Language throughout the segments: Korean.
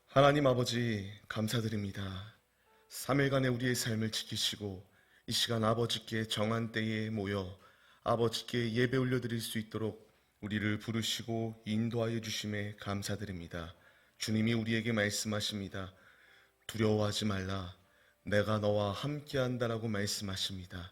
하나님 아버지 감사드립니다. 3일간의 우리의 삶을 지키시고 이 시간 아버지께 정한 때에 모여 아버지께 예배 올려드릴 수 있도록 우리를 부르시고 인도하여 주심에 감사드립니다. 주님이 우리에게 말씀하십니다. 두려워하지 말라. 내가 너와 함께한다라고 말씀하십니다.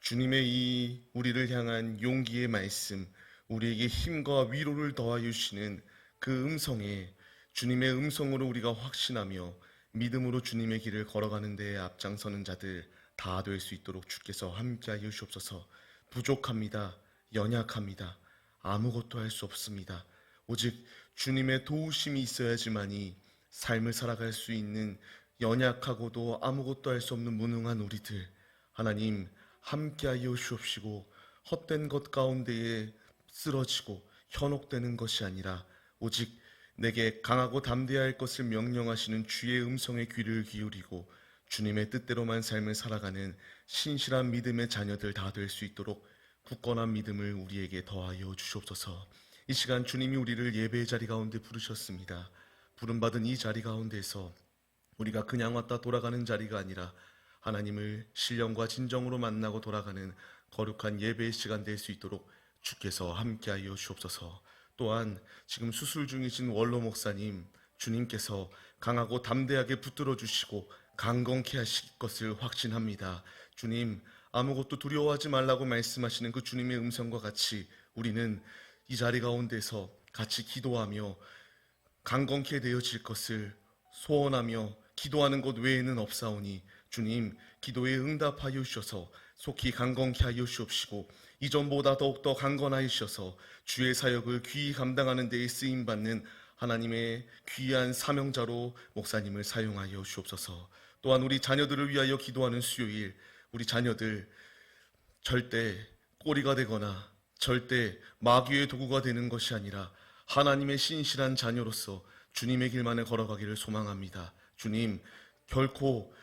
주님의 이 우리를 향한 용기의 말씀, 우리에게 힘과 위로를 더하여 주시는 그 음성에 주님의 음성으로 우리가 확신하며 믿음으로 주님의 길을 걸어가는 데에 앞장서는 자들 다 될 수 있도록 주께서 함께하여 주옵소서. 부족합니다. 연약합니다. 아무것도 할 수 없습니다. 오직 주님의 도우심이 있어야지만이 삶을 살아갈 수 있는 연약하고도 아무것도 할 수 없는 무능한 우리들, 하나님 함께하여 주옵시고 헛된 것 가운데에 쓰러지고 현혹되는 것이 아니라 오직 내게 강하고 담대할 것을 명령하시는 주의 음성에 귀를 기울이고 주님의 뜻대로만 삶을 살아가는 신실한 믿음의 자녀들 다 될 수 있도록 굳건한 믿음을 우리에게 더하여 주시옵소서. 이 시간 주님이 우리를 예배의 자리 가운데 부르셨습니다. 부름받은 이 자리 가운데서 우리가 그냥 왔다 돌아가는 자리가 아니라 하나님을 신령과 진정으로 만나고 돌아가는 거룩한 예배의 시간 될 수 있도록 주께서 함께하여 주옵소서. 또한 지금 수술 중이신 원로 목사님, 주님께서 강하고 담대하게 붙들어 주시고 강건케 하실 것을 확신합니다. 주님, 아무것도 두려워하지 말라고 말씀하시는 그 주님의 음성과 같이 우리는 이 자리 가운데서 같이 기도하며 강건케 되어질 것을 소원하며 기도하는 것 외에는 없사오니 주님, 기도에 응답하여 주셔서 속히 강건케 하여 주옵시고 이전보다 더욱더 강건하여 주셔서 주의 사역을 귀히 감당하는 데에 쓰임받는 하나님의 귀한 사명자로 목사님을 사용하여 주옵소서. 또한 우리 자녀들을 위하여 기도하는 수요일, 우리 자녀들 절대 꼬리가 되거나 절대 마귀의 도구가 되는 것이 아니라 하나님의 신실한 자녀로서 주님의 길만을 걸어가기를 소망합니다. 주님, 결코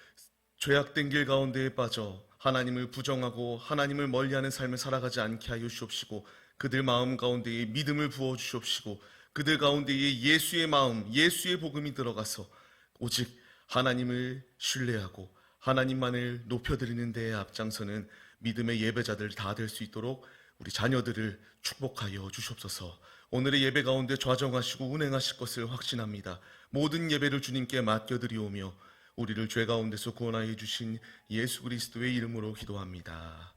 죄악된 길 가운데에 빠져 하나님을 부정하고 하나님을 멀리하는 삶을 살아가지 않게 하여 주옵시고 그들 마음 가운데에 믿음을 부어 주옵시고 그들 가운데에 예수의 마음, 예수의 복음이 들어가서 오직 하나님을 신뢰하고 하나님만을 높여드리는 데에 앞장서는 믿음의 예배자들 다 될 수 있도록 우리 자녀들을 축복하여 주시옵소서. 오늘의 예배 가운데 좌정하시고 운행하실 것을 확신합니다. 모든 예배를 주님께 맡겨드리오며 우리를 죄 가운데서 구원하여 주신 예수 그리스도의 이름으로 기도합니다.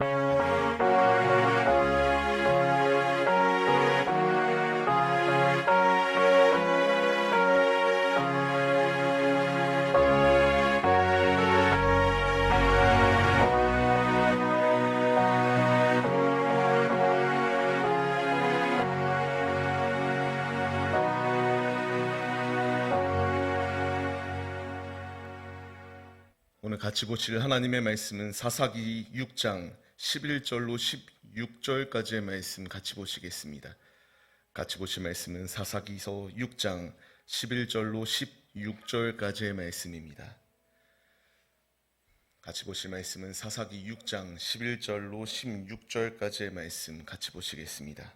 오늘 같이 보실 하나님의 말씀은 사사기 6장 11절로 16절까지의 말씀 같이 보시겠습니다. 같이 보실 말씀은 사사기서 6장 11절로 16절까지의 말씀입니다. 같이 보실 말씀은 사사기 6장 11절로 16절까지의 말씀 같이 보시겠습니다.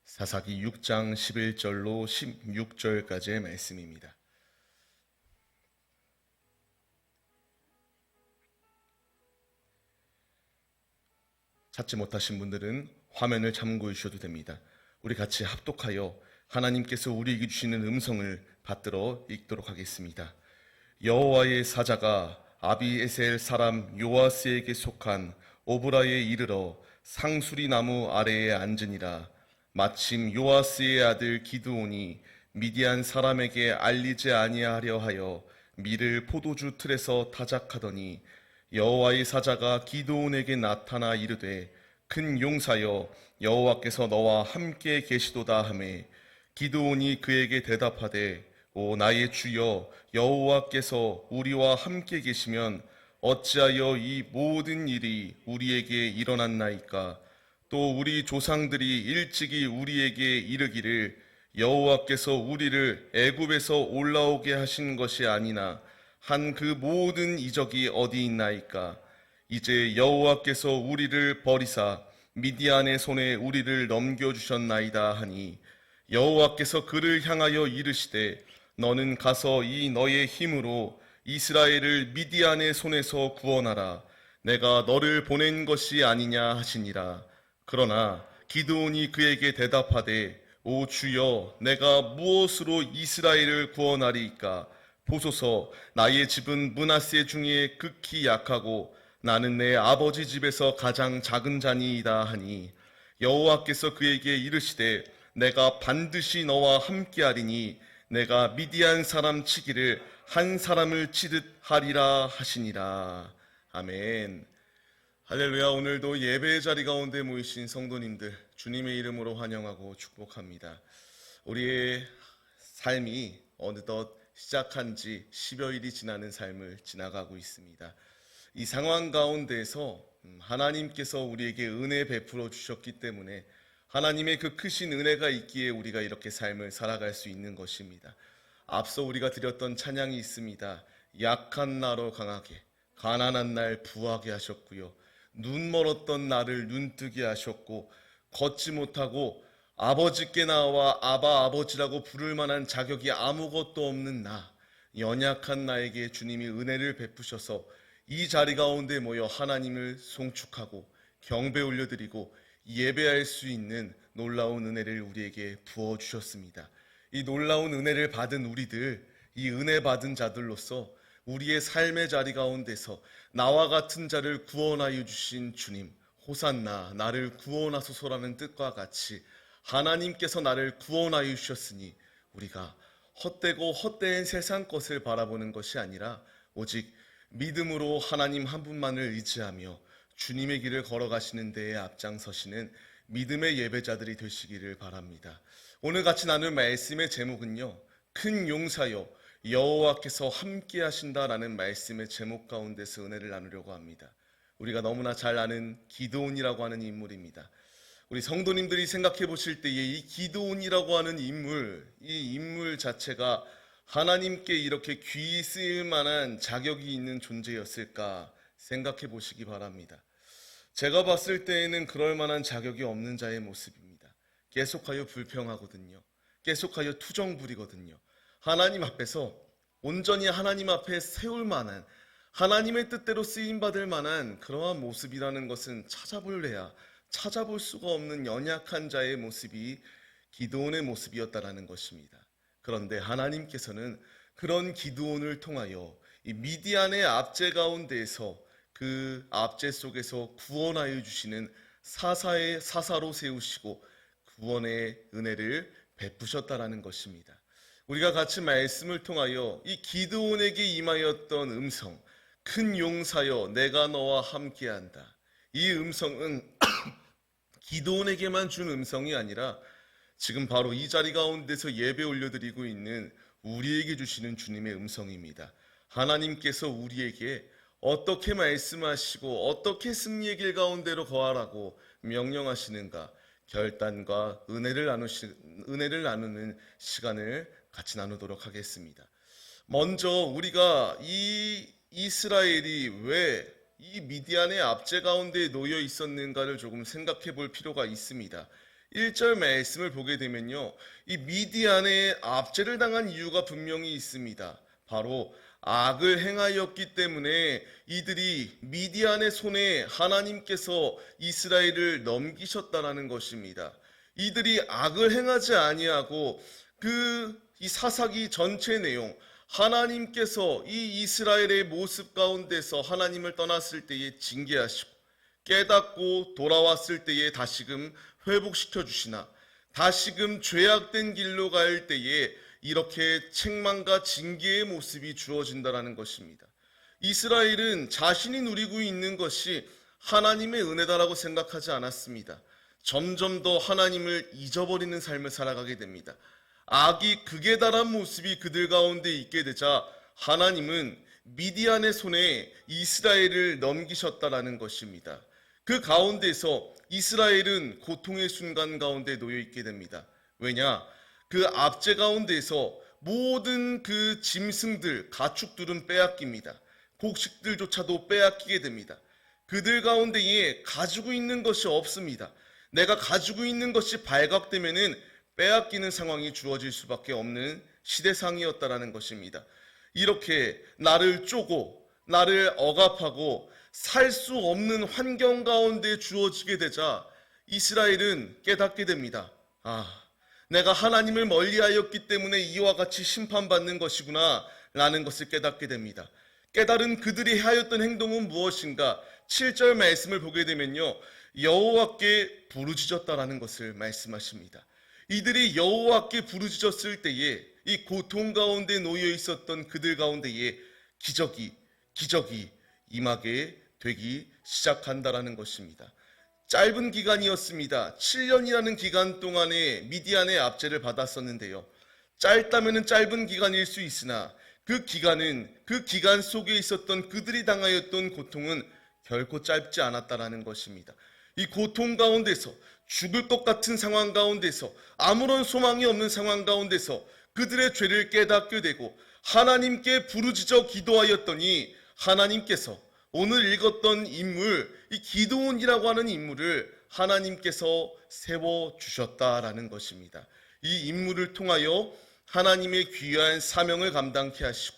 사사기 6장 11절로 16절까지의 말씀입니다. 찾지 못하신 분들은 화면을 참고해 주셔도 됩니다. 우리 같이 합독하여 하나님께서 우리에게 주시는 음성을 받들어 읽도록 하겠습니다. 여호와의 사자가 아비에셀 사람 요아스에게 속한 오브라에 이르러 상수리 나무 아래에 앉으니라. 마침 요아스의 아들 기드온이 미디안 사람에게 알리지 아니하려 하여 밀을 포도주 틀에서 타작하더니 여호와의 사자가 기드온에게 나타나 이르되 큰 용사여 여호와께서 너와 함께 계시도다 하매 기드온이 그에게 대답하되 오 나의 주여 여호와께서 우리와 함께 계시면 어찌하여 이 모든 일이 우리에게 일어났나이까. 또 우리 조상들이 일찍이 우리에게 이르기를 여호와께서 우리를 애굽에서 올라오게 하신 것이 아니나 한 그 모든 이적이 어디 있나이까. 이제 여호와께서 우리를 버리사 미디안의 손에 우리를 넘겨주셨나이다 하니 여호와께서 그를 향하여 이르시되 너는 가서 이 너의 힘으로 이스라엘을 미디안의 손에서 구원하라. 내가 너를 보낸 것이 아니냐 하시니라. 그러나 기드온이 그에게 대답하되 오 주여, 내가 무엇으로 이스라엘을 구원하리이까? 보소서, 나의 집은 므낫세 중에 극히 약하고 나는 내 아버지 집에서 가장 작은 자니이다 하니, 여호와께서 그에게 이르시되 내가 반드시 너와 함께하리니 내가 미디안 사람 치기를 한 사람을 치듯 하리라 하시니라. 아멘. 할렐루야. 오늘도 예배의 자리 가운데 모이신 성도님들 주님의 이름으로 환영하고 축복합니다. 우리의 삶이 어느덧 시작한 지 10여일이 지나는 삶을 지나가고 있습니다. 이 상황 가운데서 하나님께서 우리에게 은혜 베풀어 주셨기 때문에 하나님의 그 크신 은혜가 있기에 우리가 이렇게 삶을 살아갈 수 있는 것입니다. 앞서 우리가 드렸던 찬양이 있습니다. 약한 나로 강하게, 가난한 날 부하게 하셨고요. 눈 멀었던 나를 눈뜨게 하셨고, 걷지 못하고 아버지께 나와 아바 아버지라고 부를 만한 자격이 아무것도 없는 나, 연약한 나에게 주님이 은혜를 베푸셔서 이 자리 가운데 모여 하나님을 송축하고 경배 올려드리고 예배할 수 있는 놀라운 은혜를 우리에게 부어주셨습니다. 이 놀라운 은혜를 받은 우리들, 이 은혜 받은 자들로서 우리의 삶의 자리 가운데서 나와 같은 자를 구원하여 주신 주님, 호산나 나를 구원하소서라는 뜻과 같이 하나님께서 나를 구원하여 주셨으니 우리가 헛되고 헛된 세상 것을 바라보는 것이 아니라 오직 믿음으로 하나님 한 분만을 의지하며 주님의 길을 걸어가시는 데에 앞장서시는 믿음의 예배자들이 되시기를 바랍니다. 오늘 같이 나눌 말씀의 제목은요, 큰 용사여 여호와께서 함께 하신다라는 말씀의 제목 가운데서 은혜를 나누려고 합니다. 우리가 너무나 잘 아는 기드온이라고 하는 인물입니다. 우리 성도님들이 생각해 보실 때에 이 기드온이라고 하는 인물, 이 인물 자체가 하나님께 이렇게 귀히 쓰일 만한 자격이 있는 존재였을까 생각해 보시기 바랍니다. 제가 봤을 때에는 그럴 만한 자격이 없는 자의 모습입니다. 계속하여 불평하거든요. 계속하여 투정 부리거든요. 하나님 앞에서 온전히 하나님 앞에 세울 만한, 하나님의 뜻대로 쓰임받을 만한 그러한 모습이라는 것은 찾아볼래야 찾아볼 수가 없는 연약한 자의 모습이 기드온의 모습이었다라는 것입니다. 그런데 하나님께서는 그런 기드온을 통하여 이 미디안의 압제 가운데에서 그 압제 속에서 구원하여 주시는 사사로 세우시고 구원의 은혜를 베푸셨다라는 것입니다. 우리가 같이 말씀을 통하여 이 기드온에게 임하였던 음성, 큰 용사여 내가 너와 함께한다. 이 음성은 기드온에게만 준 음성이 아니라 지금 바로 이 자리 가운데서 예배 올려드리고 있는 우리에게 주시는 주님의 음성입니다. 하나님께서 우리에게 어떻게 말씀하시고 어떻게 승리의 길 가운데로 거하라고 명령하시는가, 결단과 은혜를 나누는 시간을 같이 나누도록 하겠습니다. 먼저 우리가 이 이스라엘이 왜 이 미디안의 압제 가운데 놓여 있었는가를 조금 생각해 볼 필요가 있습니다. 1절 말씀을 보게 되면요, 이 미디안의 압제를 당한 이유가 분명히 있습니다. 바로 악을 행하였기 때문에 이들이 미디안의 손에 하나님께서 이스라엘을 넘기셨다라는 것입니다. 이들이 악을 행하지 아니하고 이 사사기 전체 내용, 하나님께서 이 이스라엘의 모습 가운데서 하나님을 떠났을 때에 징계하시고 깨닫고 돌아왔을 때에 다시금 회복시켜 주시나, 다시금 죄악된 길로 갈 때에 이렇게 책망과 징계의 모습이 주어진다라는 것입니다. 이스라엘은 자신이 누리고 있는 것이 하나님의 은혜다라고 생각하지 않았습니다. 점점 더 하나님을 잊어버리는 삶을 살아가게 됩니다. 악이 극에 달한 모습이 그들 가운데 있게 되자 하나님은 미디안의 손에 이스라엘을 넘기셨다라는 것입니다. 그 가운데서 이스라엘은 고통의 순간 가운데 놓여 있게 됩니다. 왜냐? 그 압제 가운데서 모든 그 짐승들, 가축들은 빼앗깁니다. 곡식들조차도 빼앗기게 됩니다. 그들 가운데에 가지고 있는 것이 없습니다. 내가 가지고 있는 것이 발각되면은 빼앗기는 상황이 주어질 수밖에 없는 시대상이었다라는 것입니다. 이렇게 나를 쪼고 나를 억압하고 살 수 없는 환경 가운데 주어지게 되자 이스라엘은 깨닫게 됩니다. 내가 하나님을 멀리하였기 때문에 이와 같이 심판받는 것이구나 라는 것을 깨닫게 됩니다. 깨달은 그들이 하였던 행동은 무엇인가? 7절 말씀을 보게 되면요, 여호와께 부르짖었다라는 것을 말씀하십니다. 이들이 여호와께 부르짖었을 때에 이 고통 가운데 놓여 있었던 그들 가운데에 기적이 임하게 되기 시작한다라는 것입니다. 짧은 기간이었습니다. 7년이라는 기간 동안에 미디안의 압제를 받았었는데요. 짧다면 짧은 기간일 수 있으나 그 기간 속에 있었던 그들이 당하였던 고통은 결코 짧지 않았다라는 것입니다. 이 고통 가운데서 죽을 것 같은 상황 가운데서 아무런 소망이 없는 상황 가운데서 그들의 죄를 깨닫게 되고 하나님께 부르짖어 기도하였더니 하나님께서 오늘 읽었던 인물, 이 기드온이라고 하는 인물을 하나님께서 세워주셨다라는 것입니다. 이 인물을 통하여 하나님의 귀한 사명을 감당케 하시고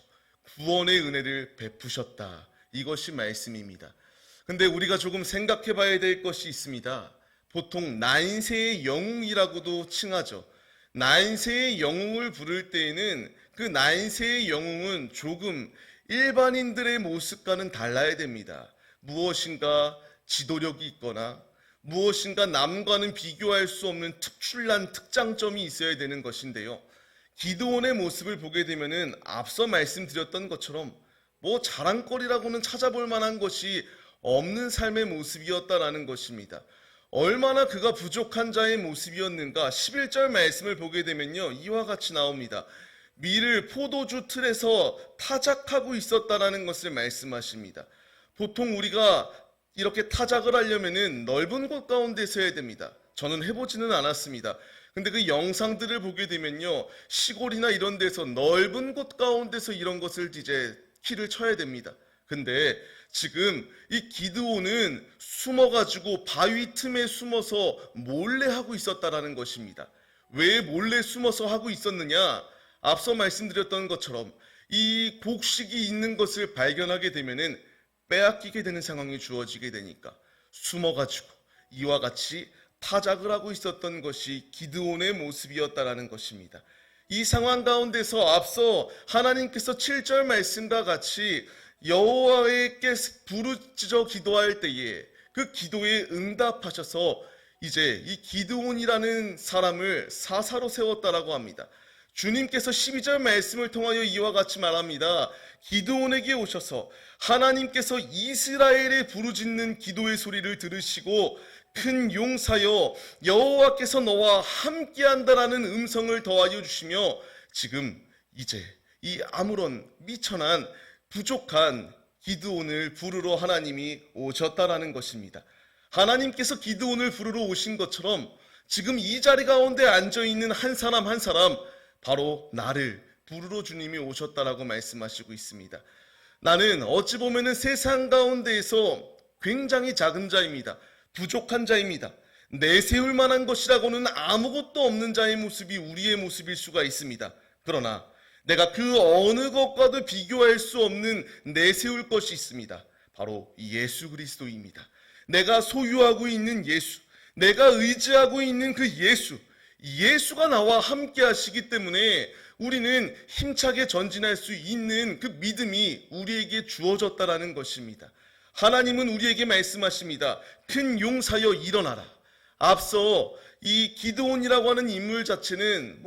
구원의 은혜를 베푸셨다. 이것이 말씀입니다. 근데 우리가 조금 생각해 봐야 될 것이 있습니다. 보통 난세의 영웅이라고도 칭하죠. 난세의 영웅을 부를 때에는 그 난세의 영웅은 조금 일반인들의 모습과는 달라야 됩니다. 무엇인가 지도력이 있거나 무엇인가 남과는 비교할 수 없는 특출난 특장점이 있어야 되는 것인데요. 기드온의 모습을 보게 되면은 앞서 말씀드렸던 것처럼 자랑거리라고는 찾아볼 만한 것이 없는 삶의 모습이었다라는 것입니다. 얼마나 그가 부족한 자의 모습이었는가? 11절 말씀을 보게 되면요, 이와 같이 나옵니다. 밀을 포도주 틀에서 타작하고 있었다라는 것을 말씀하십니다. 보통 우리가 이렇게 타작을 하려면은 넓은 곳 가운데서 해야 됩니다. 저는 해보지는 않았습니다. 근데 그 영상들을 보게 되면요, 시골이나 이런 데서 넓은 곳 가운데서 이런 것을 이제 키를 쳐야 됩니다. 근데 지금 이 기드온은 숨어가지고 바위 틈에 숨어서 몰래 하고 있었다라는 것입니다. 왜 몰래 숨어서 하고 있었느냐? 앞서 말씀드렸던 것처럼 이 곡식이 있는 것을 발견하게 되면은 빼앗기게 되는 상황이 주어지게 되니까 숨어가지고 이와 같이 타작을 하고 있었던 것이 기드온의 모습이었다라는 것입니다. 이 상황 가운데서 앞서 하나님께서 7절 말씀과 같이 여호와께 부르짖어 기도할 때에 그 기도에 응답하셔서 이제 이 기드온이라는 사람을 사사로 세웠다라고 합니다. 주님께서 12절 말씀을 통하여 이와 같이 말합니다. 기드온에게 오셔서 하나님께서 이스라엘의 부르짖는 기도의 소리를 들으시고 큰 용사여 여호와께서 너와 함께한다라는 음성을 더하여 주시며 지금 이제 이 아무런 미천한 부족한 기드온을 부르러 하나님이 오셨다라는 것입니다. 하나님께서 기드온을 부르러 오신 것처럼 지금 이 자리 가운데 앉아있는 한 사람 한 사람 바로 나를 부르러 주님이 오셨다라고 말씀하시고 있습니다. 나는 어찌 보면은 세상 가운데에서 굉장히 작은 자입니다. 부족한 자입니다. 내세울 만한 것이라고는 아무것도 없는 자의 모습이 우리의 모습일 수가 있습니다. 그러나 내가 그 어느 것과도 비교할 수 없는 내세울 것이 있습니다. 바로 예수 그리스도입니다. 내가 소유하고 있는 예수, 내가 의지하고 있는 그 예수가 나와 함께 하시기 때문에 우리는 힘차게 전진할 수 있는 그 믿음이 우리에게 주어졌다라는 것입니다. 하나님은 우리에게 말씀하십니다. 큰 용사여 일어나라. 앞서 이 기드온이라고 하는 인물 자체는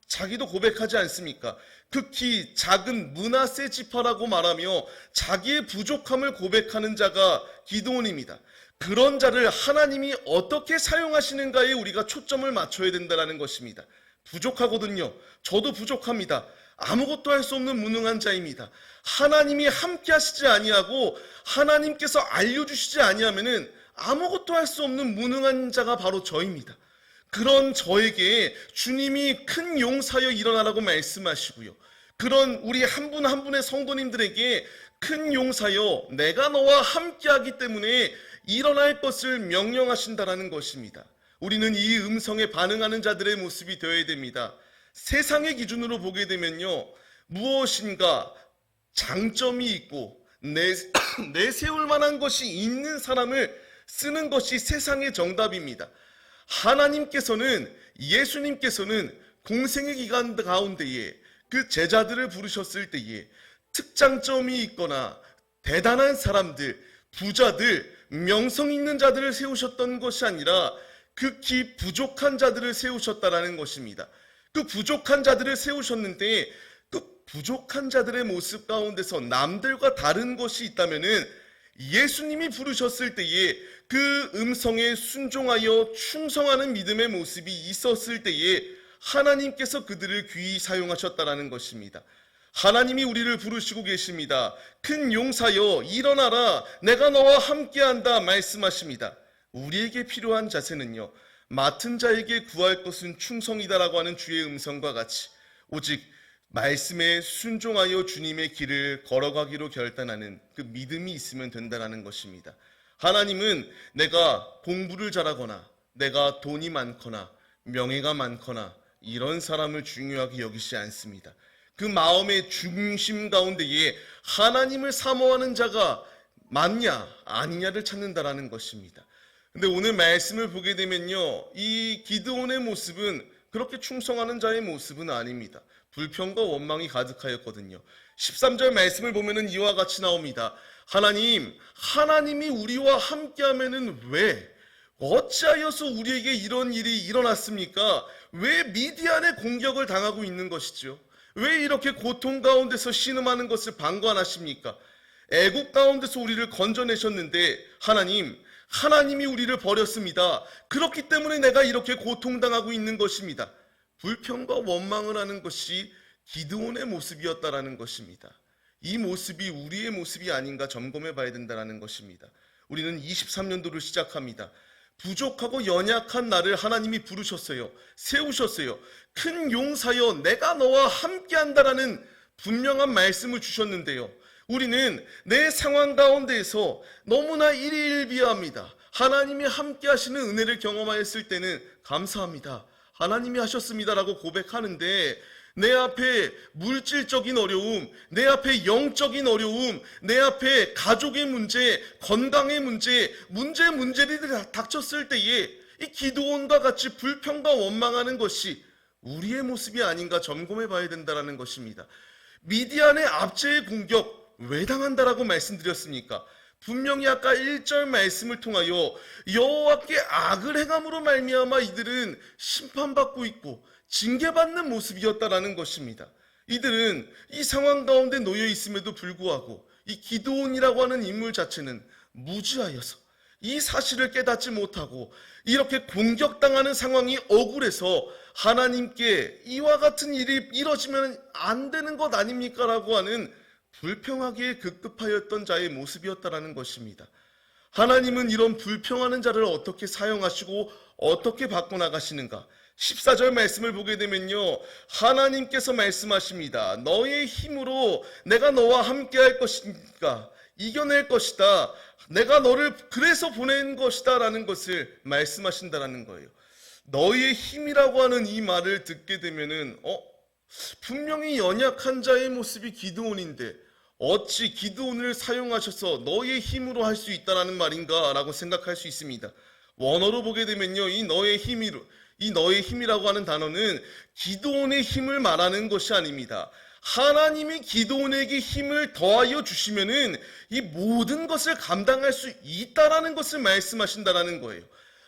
자기도 고백하지 않습니까? 극히 작은 므낫세 지파라고 말하며 자기의 부족함을 고백하는 자가 기드온입니다. 그런 자를 하나님이 어떻게 사용하시는가에 우리가 초점을 맞춰야 된다는 것입니다. 부족하거든요. 저도 부족합니다. 아무것도 할 수 없는 무능한 자입니다. 하나님이 함께 하시지 아니하고 하나님께서 알려주시지 아니하면은 아무것도 할 수 없는 무능한 자가 바로 저입니다. 그런 저에게 주님이 큰 용사여 일어나라고 말씀하시고요. 그런 우리 한 분 한 분의 성도님들에게 큰 용사여 내가 너와 함께하기 때문에 일어날 것을 명령하신다라는 것입니다. 우리는 이 음성에 반응하는 자들의 모습이 되어야 됩니다. 세상의 기준으로 보게 되면요, 무엇인가 장점이 있고 내세울 만한 것이 있는 사람을 쓰는 것이 세상의 정답입니다. 하나님께서는, 예수님께서는 공생의 기간 가운데에 그 제자들을 부르셨을 때에 특장점이 있거나 대단한 사람들, 부자들, 명성 있는 자들을 세우셨던 것이 아니라 극히 부족한 자들을 세우셨다라는 것입니다. 그 부족한 자들을 세우셨는데 그 부족한 자들의 모습 가운데서 남들과 다른 것이 있다면은 예수님이 부르셨을 때에 그 음성에 순종하여 충성하는 믿음의 모습이 있었을 때에 하나님께서 그들을 귀히 사용하셨다라는 것입니다. 하나님이 우리를 부르시고 계십니다. 큰 용사여 일어나라, 내가 너와 함께한다 말씀하십니다. 우리에게 필요한 자세는요, 맡은 자에게 구할 것은 충성이다라고 하는 주의 음성과 같이 오직 말씀에 순종하여 주님의 길을 걸어가기로 결단하는 그 믿음이 있으면 된다는 것입니다. 하나님은 내가 공부를 잘하거나 내가 돈이 많거나 명예가 많거나 이런 사람을 중요하게 여기지 않습니다. 그 마음의 중심 가운데에 하나님을 사모하는 자가 많냐 아니냐를 찾는다라는 것입니다. 근데 오늘 말씀을 보게 되면요, 이 기드온의 모습은 그렇게 충성하는 자의 모습은 아닙니다. 불평과 원망이 가득하였거든요. 13절 말씀을 보면은 이와 같이 나옵니다. 하나님이 우리와 함께하면은 왜 어찌하여서 우리에게 이런 일이 일어났습니까? 왜 미디안의 공격을 당하고 있는 것이죠? 왜 이렇게 고통 가운데서 신음하는 것을 방관하십니까? 애국 가운데서 우리를 건져내셨는데 하나님이 우리를 버렸습니다. 그렇기 때문에 내가 이렇게 고통당하고 있는 것입니다. 불평과 원망을 하는 것이 기드온의 모습이었다라는 것입니다. 이 모습이 우리의 모습이 아닌가 점검해 봐야 된다는 것입니다. 우리는 23년도를 시작합니다. 부족하고 연약한 나를 하나님이 부르셨어요. 세우셨어요. 큰 용사여 내가 너와 함께한다라는 분명한 말씀을 주셨는데요, 우리는 내 상황 가운데에서 너무나 일희일비합니다. 하나님이 함께 하시는 은혜를 경험하였을 때는 감사합니다, 하나님이 하셨습니다라고 고백하는데 내 앞에 물질적인 어려움, 내 앞에 영적인 어려움, 내 앞에 가족의 문제, 건강의 문제들이 닥쳤을 때에 이 기드온과 같이 불평과 원망하는 것이 우리의 모습이 아닌가 점검해 봐야 된다는 것입니다. 미디안의 압제의 공격 왜 당한다라고 말씀드렸습니까? 분명히 아까 1절 말씀을 통하여 여호와께 악을 행함으로 말미암아 이들은 심판받고 있고 징계받는 모습이었다라는 것입니다. 이들은 이 상황 가운데 놓여 있음에도 불구하고 이 기드온이라고 하는 인물 자체는 무지하여서 이 사실을 깨닫지 못하고 이렇게 공격당하는 상황이 억울해서 하나님께 이와 같은 일이 이뤄지면 안 되는 것 아닙니까? 라고 하는 불평하기에 급급하였던 자의 모습이었다라는 것입니다. 하나님은 이런 불평하는 자를 어떻게 사용하시고 어떻게 바꿔나가시는가? 14절 말씀을 보게 되면요, 하나님께서 말씀하십니다. 너의 힘으로 내가 너와 함께 할 것이니까 이겨낼 것이다. 내가 너를 그래서 보낸 것이다 라는 것을 말씀하신다라는 거예요. 너의 힘이라고 하는 이 말을 듣게 되면은 분명히 연약한 자의 모습이 기드온인데 어찌 기드온을 사용하셔서 너의 힘으로 할 수 있다라는 말인가 라고 생각할 수 있습니다. 원어로 보게 되면요, 이 너의 힘이라고 하는 단어는 기드온의 힘을 말하는 것이 아닙니다. 하나님이 기드온에게 힘을 더하여 주시면은 이 모든 것을 감당할 수 있다라는 것을 말씀하신다라는 거예요.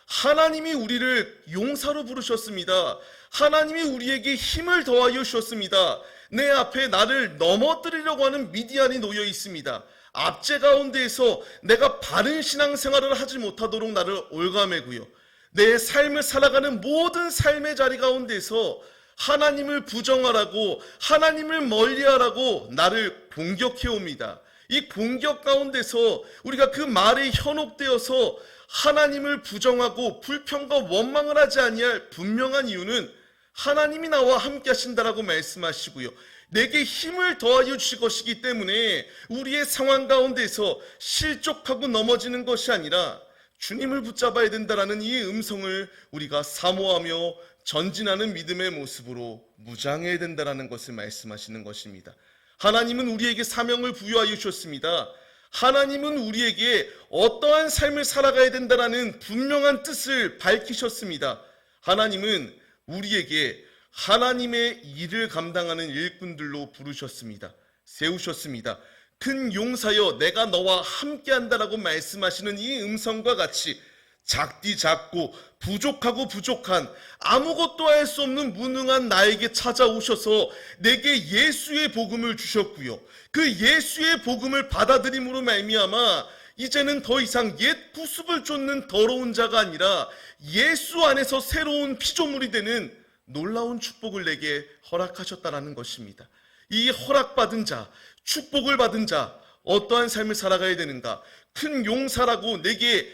하나님이 우리를 용사로 부르셨습니다. 하나님이 우리에게 힘을 더하여 주셨습니다. 내 앞에 나를 넘어뜨리려고 하는 미디안이 놓여 있습니다. 압제 가운데에서 내가 바른 신앙생활을 하지 못하도록 나를 올가매고요, 내 삶을 살아가는 모든 삶의 자리 가운데서 하나님을 부정하라고, 하나님을 멀리하라고 나를 공격해 옵니다. 이 공격 가운데서 우리가 그 말에 현혹되어서 하나님을 부정하고 불평과 원망을 하지 아니할 분명한 이유는 하나님이 나와 함께 하신다라고 말씀하시고요, 내게 힘을 더하여 주실 것이기 때문에 우리의 상황 가운데서 실족하고 넘어지는 것이 아니라 주님을 붙잡아야 된다라는 이 음성을 우리가 사모하며 전진하는 믿음의 모습으로 무장해야 된다라는 것을 말씀하시는 것입니다. 하나님은 우리에게 사명을 부여하여 주셨습니다. 하나님은 우리에게 어떠한 삶을 살아가야 된다라는 분명한 뜻을 밝히셨습니다. 하나님은 우리에게 하나님의 일을 감당하는 일꾼들로 부르셨습니다. 세우셨습니다. 큰 용사여 내가 너와 함께한다라고 말씀하시는 이 음성과 같이 작디 작고 부족하고 부족한 아무것도 할 수 없는 무능한 나에게 찾아오셔서 내게 예수의 복음을 주셨고요. 그 예수의 복음을 받아들임으로 말미암아 이제는 더 이상 옛 구습을 쫓는 더러운 자가 아니라 예수 안에서 새로운 피조물이 되는 놀라운 축복을 내게 허락하셨다라는 것입니다. 이 허락받은 자, 축복을 받은 자, 어떠한 삶을 살아가야 되는가? 큰 용사라고 내게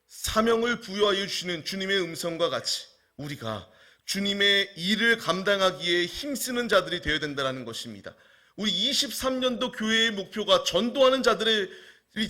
사명을 부여하여 주시는 주님의 음성과 같이 우리가 주님의 일을 감당하기에 힘쓰는 자들이 되어야 된다는 것입니다. 우리 23년도 교회의 목표가 전도하는 자들이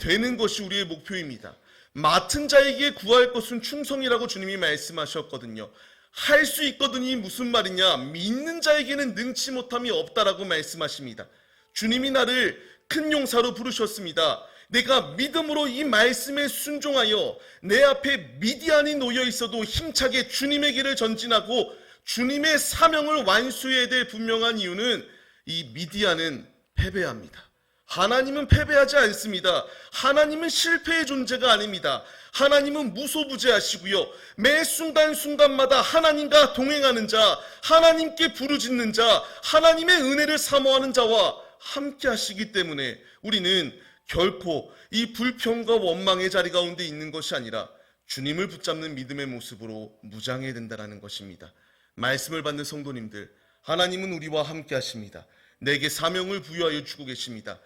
되는 것이 우리의 목표입니다. 맡은 자에게 구할 것은 충성이라고 주님이 말씀하셨거든요. 할 수 있거든이 무슨 말이냐? 믿는 자에게는 능치 못함이 없다라고 말씀하십니다. 주님이 나를 큰 용사로 부르셨습니다. 내가 믿음으로 이 말씀에 순종하여 내 앞에 미디안이 놓여 있어도 힘차게 주님의 길을 전진하고 주님의 사명을 완수해야 될 분명한 이유는 이 미디안은 패배합니다. 하나님은 패배하지 않습니다. 하나님은 실패의 존재가 아닙니다. 하나님은 무소부재하시고요. 매 순간순간마다 하나님과 동행하는 자, 하나님께 부르짖는 자, 하나님의 은혜를 사모하는 자와 함께 하시기 때문에 우리는 결코 이 불평과 원망의 자리 가운데 있는 것이 아니라 주님을 붙잡는 믿음의 모습으로 무장해야 된다는 것입니다. 말씀을 받는 성도님들, 하나님은 우리와 함께 하십니다. 내게 사명을 부여하여 주고 계십니다.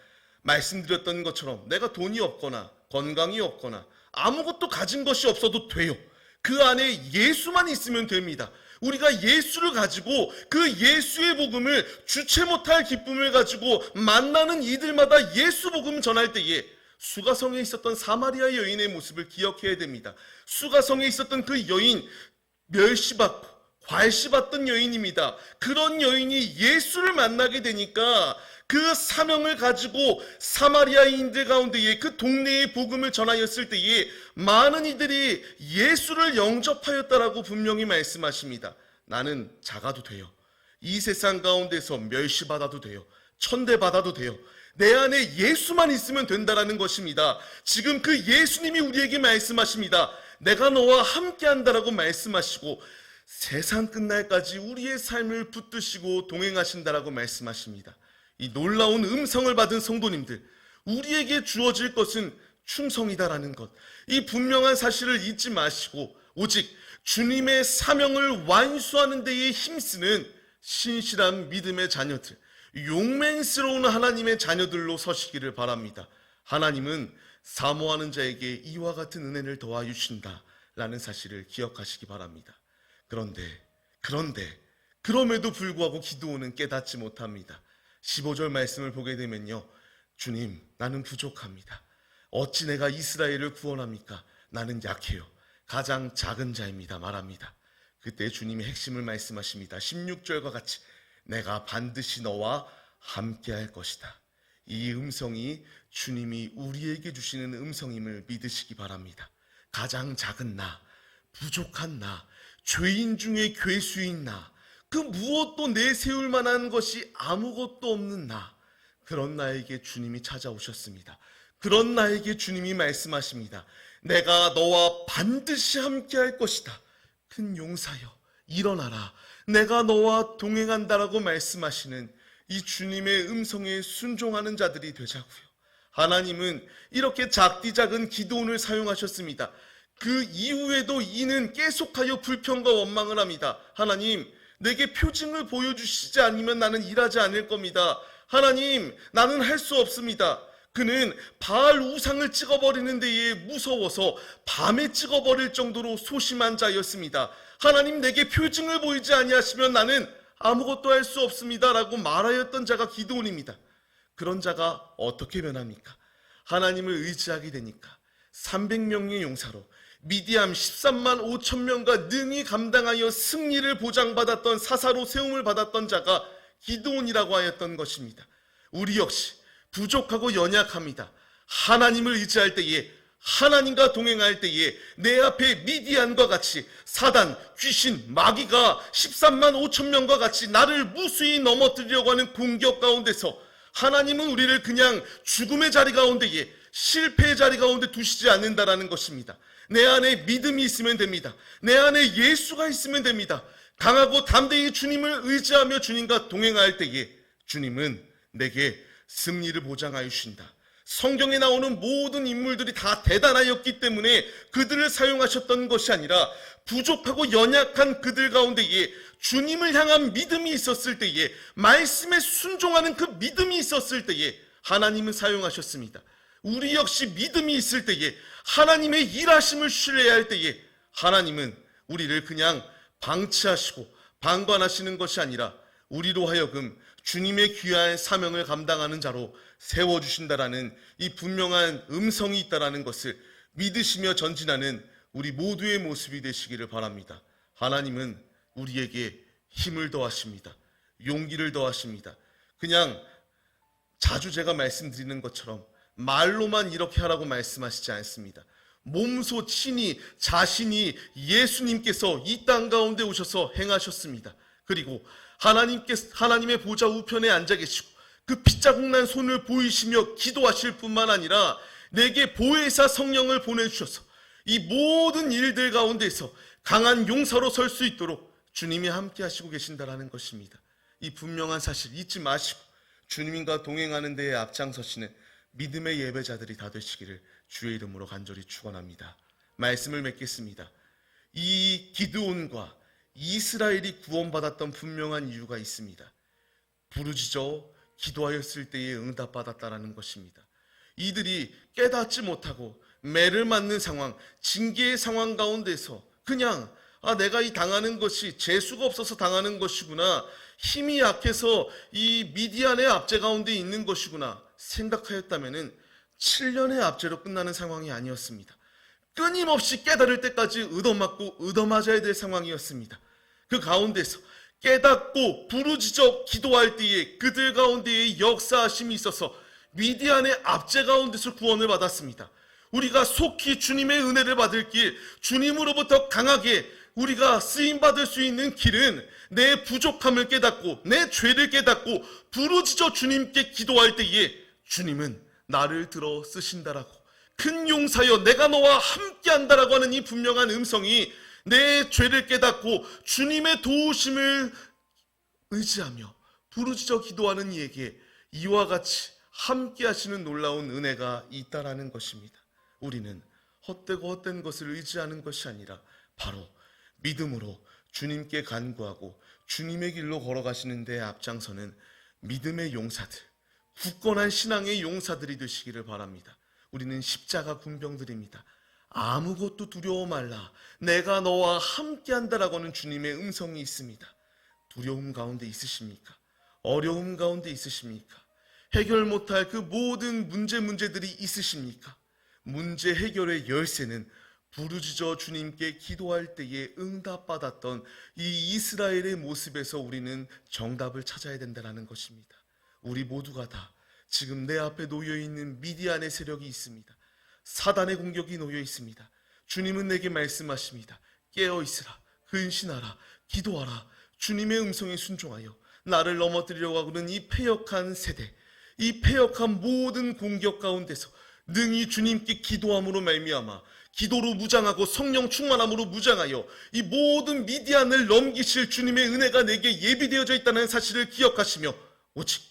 말씀드렸던 것처럼 내가 돈이 없거나 건강이 없거나 아무것도 가진 것이 없어도 돼요. 그 안에 예수만 있으면 됩니다. 우리가 예수를 가지고 그 예수의 복음을 주체 못할 기쁨을 가지고 만나는 이들마다 예수 복음 전할 때에 수가성에 있었던 사마리아 여인의 모습을 기억해야 됩니다. 수가성에 있었던 그 여인, 멸시받고 괄시받던 여인입니다. 그런 여인이 예수를 만나게 되니까 그 사명을 가지고 사마리아인들 가운데에 그 동네의 복음을 전하였을 때에 많은 이들이 예수를 영접하였다라고 분명히 말씀하십니다. 나는 작아도 돼요. 이 세상 가운데서 멸시받아도 돼요. 천대받아도 돼요. 내 안에 예수만 있으면 된다라는 것입니다. 지금 그 예수님이 우리에게 말씀하십니다. 내가 너와 함께한다라고 말씀하시고 세상 끝날까지 우리의 삶을 붙드시고 동행하신다라고 말씀하십니다. 이 놀라운 음성을 받은 성도님들, 우리에게 주어질 것은 충성이다라는 것, 이 분명한 사실을 잊지 마시고 오직 주님의 사명을 완수하는 데에 힘쓰는 신실한 믿음의 자녀들, 용맹스러운 하나님의 자녀들로 서시기를 바랍니다. 하나님은 사모하는 자에게 이와 같은 은혜를 더하여 주신다라는 사실을 기억하시기 바랍니다. 그럼에도 불구하고 기드온은 깨닫지 못합니다. 15절 말씀을 보게 되면요, 주님, 나는 부족합니다. 어찌 내가 이스라엘을 구원합니까? 나는 약해요. 가장 작은 자입니다. 말합니다. 그때 주님이 핵심을 말씀하십니다. 16절과 같이 내가 반드시 너와 함께 할 것이다. 이 음성이 주님이 우리에게 주시는 음성임을 믿으시기 바랍니다. 가장 작은 나, 부족한 나, 죄인 중에 괴수인 나, 그 무엇도 내세울 만한 것이 아무것도 없는 나, 그런 나에게 주님이 찾아오셨습니다. 그런 나에게 주님이 말씀하십니다. 내가 너와 반드시 함께 할 것이다. 큰 용사여, 일어나라. 내가 너와 동행한다라고 말씀하시는 이 주님의 음성에 순종하는 자들이 되자고요. 하나님은 이렇게 작디 작은 기드온을 사용하셨습니다. 그 이후에도 이는 계속하여 불평과 원망을 합니다. 하나님, 내게 표징을 보여주시지 않으면 나는 일하지 않을 겁니다. 하나님, 나는 할 수 없습니다. 그는 바알 우상을 찍어버리는 데에 무서워서 밤에 찍어버릴 정도로 소심한 자였습니다. 하나님, 내게 표징을 보이지 아니하시면 나는 아무것도 할 수 없습니다 라고 말하였던 자가 기드온입니다. 그런 자가 어떻게 변합니까? 하나님을 의지하게 되니까 300명의 용사로 미디안 13만 5천 명과 능히 감당하여 승리를 보장받았던 사사로 세움을 받았던 자가 기드온이라고 하였던 것입니다. 우리 역시 부족하고 연약합니다. 하나님을 의지할 때에, 하나님과 동행할 때에 내 앞에 미디안과 같이 사단, 귀신, 마귀가 13만 5천 명과 같이 나를 무수히 넘어뜨리려고 하는 공격 가운데서 하나님은 우리를 그냥 죽음의 자리 가운데에, 실패의 자리 가운데 두시지 않는다라는 것입니다. 내 안에 믿음이 있으면 됩니다. 내 안에 예수가 있으면 됩니다. 강하고 담대히 주님을 의지하며 주님과 동행할 때에 주님은 내게 승리를 보장하여 주신다. 성경에 나오는 모든 인물들이 다 대단하였기 때문에 그들을 사용하셨던 것이 아니라 부족하고 연약한 그들 가운데에 주님을 향한 믿음이 있었을 때에, 말씀에 순종하는 그 믿음이 있었을 때에 하나님은 사용하셨습니다. 우리 역시 믿음이 있을 때에, 하나님의 일하심을 신뢰할 때에 하나님은 우리를 그냥 방치하시고 방관하시는 것이 아니라 우리로 하여금 주님의 귀한 사명을 감당하는 자로 세워주신다라는 이 분명한 음성이 있다라는 것을 믿으시며 전진하는 우리 모두의 모습이 되시기를 바랍니다. 하나님은 우리에게 힘을 더하십니다. 용기를 더하십니다. 그냥 자주 제가 말씀드리는 것처럼 말로만 이렇게 하라고 말씀하시지 않습니다. 몸소 친히 자신이 예수님께서 이 땅 가운데 오셔서 행하셨습니다. 그리고 하나님의 보좌 우편에 앉아 계시고 그 핏자국 난 손을 보이시며 기도하실 뿐만 아니라 내게 보혜사 성령을 보내주셔서 이 모든 일들 가운데서 강한 용사로 설 수 있도록 주님이 함께 하시고 계신다라는 것입니다. 이 분명한 사실 잊지 마시고 주님과 동행하는 데에 앞장서시는 믿음의 예배자들이 다 되시기를 주의 이름으로 간절히 축원합니다. 말씀을 맺겠습니다. 이 기드온과 이스라엘이 구원받았던 분명한 이유가 있습니다. 부르짖어 기도하였을 때에 응답받았다라는 것입니다. 이들이 깨닫지 못하고 매를 맞는 상황, 징계의 상황 가운데서 그냥 내가 이 당하는 것이 재수가 없어서 당하는 것이구나, 힘이 약해서 이 미디안의 압제 가운데 있는 것이구나 생각하였다면 7년의 압제로 끝나는 상황이 아니었습니다. 끊임없이 깨달을 때까지 얻어맞고 얻어맞아야 될 상황이었습니다. 그 가운데서 깨닫고 부르짖어 기도할 때에 그들 가운데에 역사하심이 있어서 미디안의 압제 가운데서 구원을 받았습니다. 우리가 속히 주님의 은혜를 받을 길, 주님으로부터 강하게 우리가 쓰임받을 수 있는 길은 내 부족함을 깨닫고 내 죄를 깨닫고 부르짖어 주님께 기도할 때에 주님은 나를 들어 쓰신다라고, 큰 용사여 내가 너와 함께한다라고 하는 이 분명한 음성이 내 죄를 깨닫고 주님의 도우심을 의지하며 부르짖어 기도하는 이에게 이와 같이 함께 하시는 놀라운 은혜가 있다라는 것입니다. 우리는 헛되고 헛된 것을 의지하는 것이 아니라 바로 믿음으로 주님께 간구하고 주님의 길로 걸어가시는 데 앞장서는 믿음의 용사들, 굳건한 신앙의 용사들이 되시기를 바랍니다. 우리는 십자가 군병들입니다. 아무것도 두려워 말라, 내가 너와 함께한다라고 하는 주님의 음성이 있습니다. 두려움 가운데 있으십니까? 어려움 가운데 있으십니까? 해결 못할 그 모든 문제들이 있으십니까? 문제 해결의 열쇠는 부르짖어 주님께 기도할 때에 응답받았던 이 이스라엘의 모습에서 우리는 정답을 찾아야 된다는 것입니다. 우리 모두가 다 지금 내 앞에 놓여있는 미디안의 세력이 있습니다. 사단의 공격이 놓여 있습니다. 주님은 내게 말씀하십니다. 깨어있으라, 근신하라, 기도하라. 주님의 음성에 순종하여 나를 넘어뜨리려고 하고는 이 패역한 세대, 이 패역한 모든 공격 가운데서 능히 주님께 기도함으로 말미암아 기도로 무장하고 성령 충만함으로 무장하여 이 모든 미디안을 넘기실 주님의 은혜가 내게 예비되어져 있다는 사실을 기억하시며 오직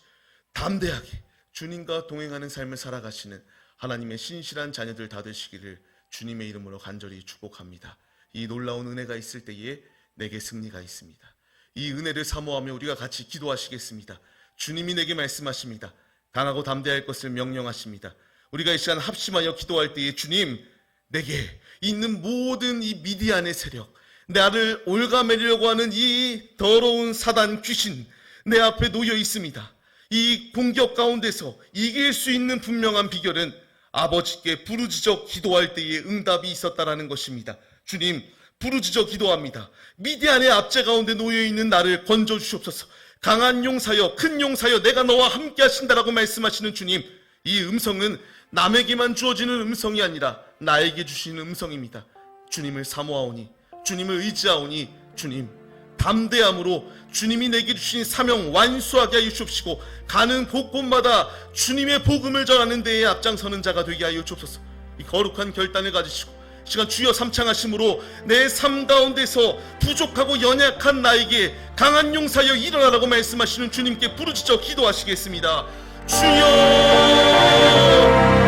담대하게 주님과 동행하는 삶을 살아가시는 하나님의 신실한 자녀들 다 되시기를 주님의 이름으로 간절히 축복합니다. 이 놀라운 은혜가 있을 때에 내게 승리가 있습니다. 이 은혜를 사모하며 우리가 같이 기도하시겠습니다. 주님이 내게 말씀하십니다. 강하고 담대할 것을 명령하십니다. 우리가 이 시간 합심하여 기도할 때에 주님, 내게 있는 모든 이 미디안의 세력, 나를 올가매려고 하는 이 더러운 사단 귀신 내 앞에 놓여 있습니다. 이 공격 가운데서 이길 수 있는 분명한 비결은 아버지께 부르짖어 기도할 때에 응답이 있었다라는 것입니다. 주님, 부르짖어 기도합니다. 미디안의 압제 가운데 놓여있는 나를 건져주시옵소서. 강한 용사여, 큰 용사여, 내가 너와 함께 하신다라고 말씀하시는 주님, 이 음성은 남에게만 주어지는 음성이 아니라 나에게 주시는 음성입니다. 주님을 사모하오니, 주님을 의지하오니, 주님 담대함으로 주님이 내게 주신 사명 완수하게 하여 주옵시고, 가는 곳곳마다 주님의 복음을 전하는 데에 앞장서는 자가 되게 하여 주옵소서. 이 거룩한 결단을 가지시고 시간 주여 삼창하심으로 내 삶 가운데서 부족하고 연약한 나에게 강한 용사여 일어나라고 말씀하시는 주님께 부르짖어 기도하시겠습니다. 주여,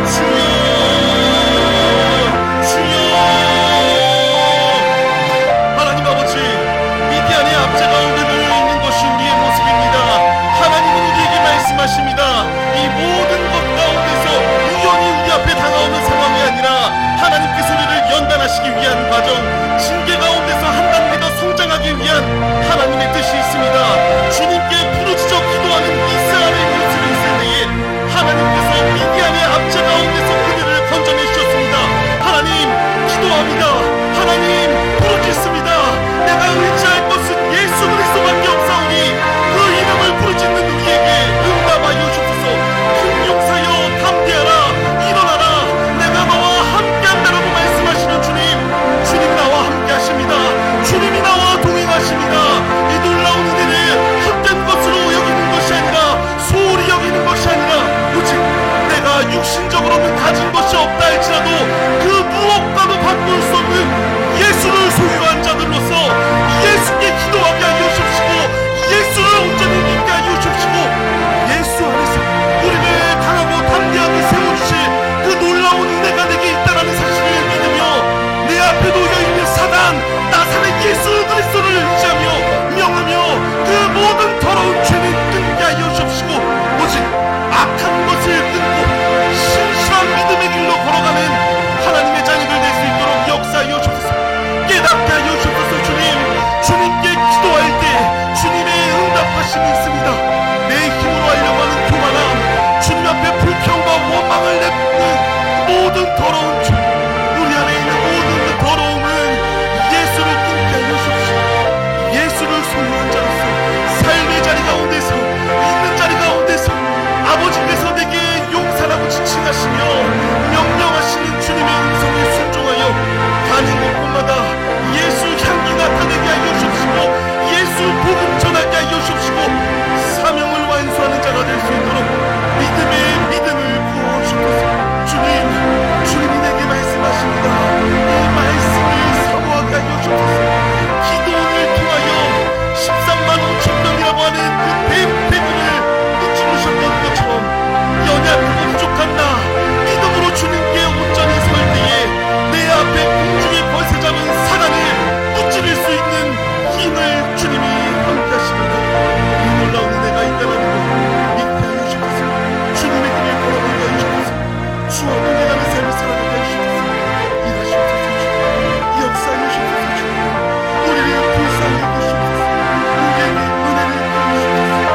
주여, 주여. 하나님 아버지, 미디안의 압제 가운데 놓여있는 것이 우리의 모습입니다. 하나님은 우리에게 말씀하십니다. 이 모든 것 가운데서 우연히 우리 앞에 다가오는 상황이 아니라 하나님께서 우리를 연단하시기 위한 과정, 징계 가운데서 한 단계 더 성장하기 위한 하나님의 뜻이 있습니다. 주님께 부르짖어 기도하는 이스라엘의 모습이 있을 때에 하나님께서 미디안의 압제 가운데서 그들을 건져내 주셨습니다. 하나님 기도합니다. 하나님 부르짖습니다. 내가 의지할 것은 예수 그리스도밖에 없사오니 그 이름을 부르짖는 우리에게 응답하여 주소서. 큰 용사여 담대하라, 일어나라, 내가 너와 함께한다라고 말씀하시는 주님, 주님 나와 함께하십니다. 주님이 나와 동행하십니다. 이 놀라운 은혜를 헛된 것으로 여기는 것이 아니라, 소홀히 여기는 것이 아니라, 오직 내가 육신적으로는 가진 것이 없다 할지라도 그 무엇과도 바꿀 수 없는 예수를 소유한 자들로서 예수께 기도하게 하여 주시고, 예수를 온전히 믿게 하여 주시고, 예수 안에서 우리를 강하고 담대하게 세워주실 그 놀라운 은혜가 내게 있다는 사실을 믿으며, 내 앞에 놓여있는 사단 나사렛 예수 그리스도를 의지하며 명하며 그 모든 더러운 죄는 끊게 하여 주시고, 오직 악한 것을 끊고 신실한 믿음의 길로 걸어가는 하나님의 자녀들 될 수 있도록 역사하여 주소서. 깨닫게 하여 주소서. 주님께 기도할 때 주님의 응답하심이 있습니다. 내 힘으로 하려고 하는 교만함, 주님 앞에 불평과 원망을 내뿜는 모든 더러운 죄, 우리 안에 있는 모든 그 더러움은 예수를 끊게 하여 주십시오. 예수를 소유한 자로서 삶의 자리 가운데서, 있는 자리 가운데서 아버지께서 내게 용사라고 지칭하시며 명령하시는 주님의 음성에 순종하여 가는 곳곳마다 예수 향기 나타내게 하여 주시고, 예수 복음 전하게 하여 주시고, 사명을 완수하는 자가 될 수 있도록 믿음의 믿음을 부어 주소서. 주님이 내게 말씀하십니다. 이 말씀을 사모하게 하여 주소서. 기도원을 통하여 13만 5천 명이라고 하는 그 대패군을 무찌르셨던 것처럼 연약하고 부족한 나 믿음으로 주님께 온전히 설 때에 내 앞에 공중에 벌새 잡은 사단을 무찌를 수 있는 힘을 주님이 함께하십니다. 이 놀라운 은혜가 있다는 것 믿게 하여 주소서. 주님의 길을 걸어가게 하여 주소서. 주와 동행하는 삶을 살아가게 하여 주소서. 일하시옵소서. 주 역사하여 주소서. 주 우리를 불쌍히 여기시옵소서. 우리에게 은혜를 베푸시옵소서.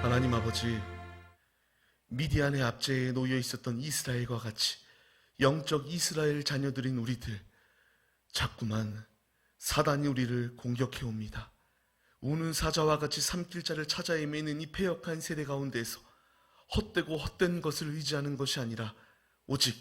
하나님 아버지, 미디안의 압제에 놓여 있었던 이스라엘과 같이 영적 이스라엘 자녀들인 우리들, 자꾸만 사단이 우리를 공격해 옵니다. 우는 사자와 같이 삼킬자를 찾아 헤매는 이 패역한 세대 가운데서 헛되고 헛된 것을 의지하는 것이 아니라, 오직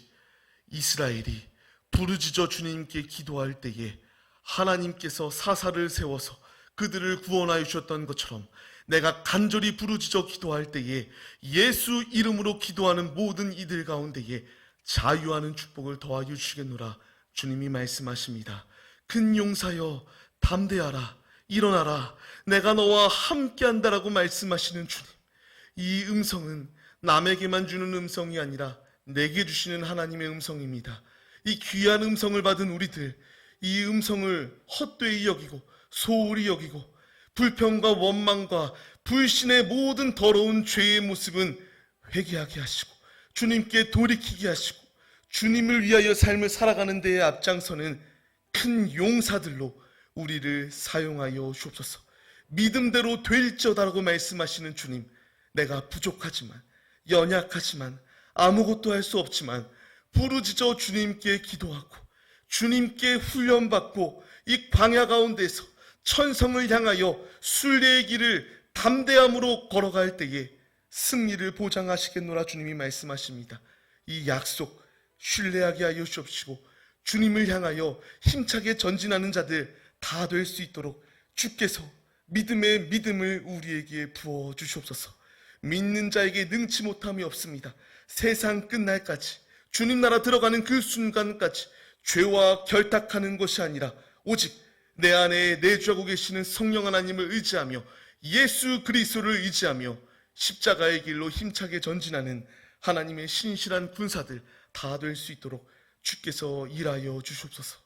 이스라엘이 부르짖어 주님께 기도할 때에 하나님께서 사사를 세워서 그들을 구원하여 주셨던 것처럼, 내가 간절히 부르짖어 기도할 때에 예수 이름으로 기도하는 모든 이들 가운데에 자유하는 축복을 더하여 주시겠노라 주님이 말씀하십니다. 큰 용사여 담대하라, 일어나라, 내가 너와 함께한다라고 말씀하시는 주님, 이 음성은 남에게만 주는 음성이 아니라 내게 주시는 하나님의 음성입니다. 이 귀한 음성을 받은 우리들, 이 음성을 헛되이 여기고 소홀히 여기고 불평과 원망과 불신의 모든 더러운 죄의 모습은 회개하게 하시고 주님께 돌이키게 하시고 주님을 위하여 삶을 살아가는 데에 앞장서는 큰 용사들로 우리를 사용하여 주옵소서. 믿음대로 될지어다라고 말씀하시는 주님, 내가 부족하지만, 연약하지만, 아무것도 할 수 없지만 부르짖어 주님께 기도하고 주님께 훈련받고 이 광야 가운데서 천성을 향하여 순례의 길을 담대함으로 걸어갈 때에 승리를 보장하시겠노라 주님이 말씀하십니다. 이 약속 신뢰하게 하여 주옵시고 주님을 향하여 힘차게 전진하는 자들 다 될 수 있도록 주께서 믿음의 믿음을 우리에게 부어 주시옵소서. 믿는 자에게 능치 못함이 없습니다. 세상 끝날까지, 주님 나라 들어가는 그 순간까지 죄와 결탁하는 것이 아니라 오직 내 안에 내주하고 계시는 성령 하나님을 의지하며 예수 그리스도를 의지하며 십자가의 길로 힘차게 전진하는 하나님의 신실한 군사들 다 될 수 있도록 주께서 일하여 주시옵소서.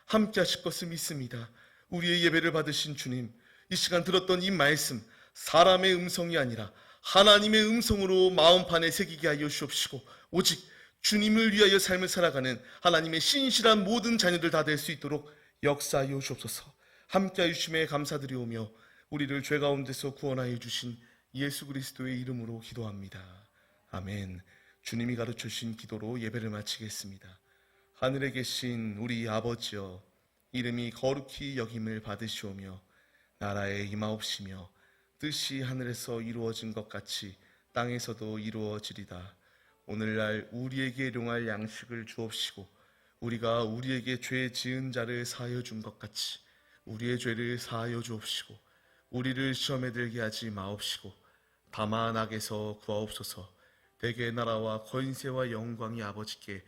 함께 하실 것을 믿습니다. 우리의 예배를 받으신 주님, 이 시간 들었던 이 말씀, 사람의 음성이 아니라 하나님의 음성으로 마음판에 새기게 하여 주옵시고 오직 주님을 위하여 삶을 살아가는 하나님의 신실한 모든 자녀들 다 될 수 있도록 역사하여 주옵소서. 함께하여 주심에 감사드리오며 우리를 죄 가운데서 구원하여 주신 예수 그리스도의 이름으로 기도합니다. 아멘. 주님이 가르쳐 주신 기도로 예배를 마치겠습니다. 하늘에 계신 우리 아버지여, 이름이 거룩히 여김을 받으시오며 나라에 임하옵시며 뜻이 하늘에서 이루어진 것 같이 땅에서도 이루어지리다. 오늘날 우리에게 일용할 양식을 주옵시고 우리가 우리에게 죄 지은 자를 사하여 준 것 같이 우리의 죄를 사하여 주옵시고 우리를 시험에 들게 하지 마옵시고 다만 악에서 구하옵소서. 대개 나라와 권세와 영광이 아버지께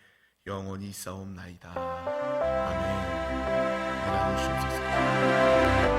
영원히 있사옵나이다. 아멘. 하나님 주옵소서.